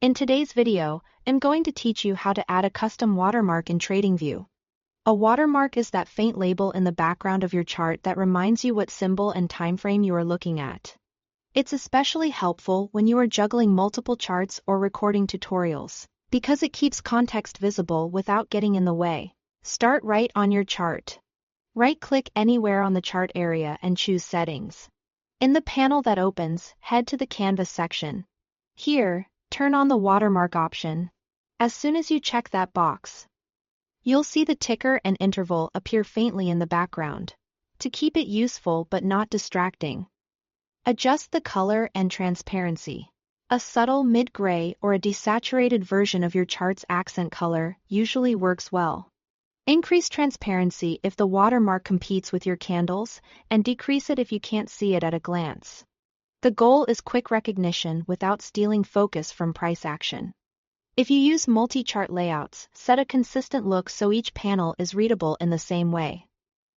In today's video, I'm going to teach you how to add a custom watermark in Tradingview. A watermark is that faint label in the background of your chart that reminds you what symbol and timeframe you are looking at. It's especially helpful when you are juggling multiple charts or recording tutorials, because it keeps context visible without getting in the way. Start right on your chart. Right-click anywhere on the chart area and choose Settings. In the panel that opens, head to the Canvas section. Here, turn on the watermark option. As soon as you check that box, you'll see the ticker and interval appear faintly in the background. To keep it useful but not distracting, adjust the color and transparency. A subtle mid-gray or a desaturated version of your chart's accent color usually works well. Increase transparency if the watermark competes with your candles, and decrease it if you can't see it at a glance. The goal is quick recognition without stealing focus from price action. If you use multi-chart layouts, set a consistent look so each panel is readable in the same way.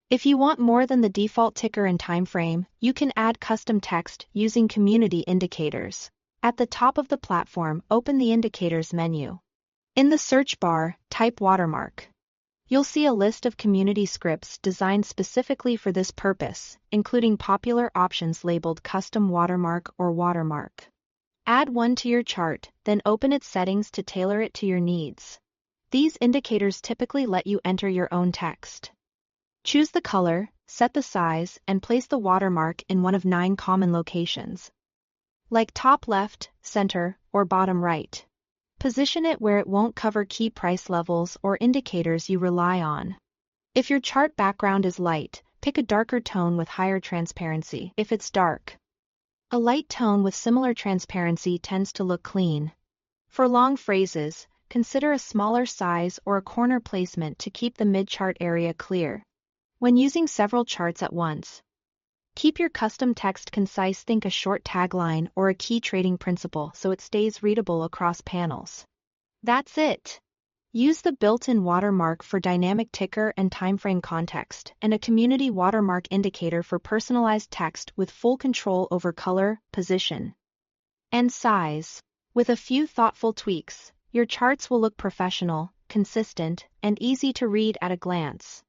If you want more than the default ticker and timeframe, you can add custom text using community indicators. At the top of the platform, open the Indicators menu. In the search bar, type Watermark. You'll see a list of community scripts designed specifically for this purpose, including popular options labeled Custom Watermark or Watermark. Add one to your chart, then open its settings to tailor it to your needs. These indicators typically let you enter your own text. Choose the color, set the size, and place the watermark in one of 9 common locations, like top left, center, or bottom right. Position it where it won't cover key price levels or indicators you rely on. If your chart background is light, pick a darker tone with higher transparency. If it's dark, a light tone with similar transparency tends to look clean. For long phrases, consider a smaller size or a corner placement to keep the mid-chart area clear. When using several charts at once, keep your custom text concise. Think a short tagline or a key trading principle so it stays readable across panels. That's it. Use the built-in watermark for dynamic ticker and timeframe context, and a community watermark indicator for personalized text with full control over color, position, and size. With a few thoughtful tweaks, your charts will look professional, consistent, and easy to read at a glance.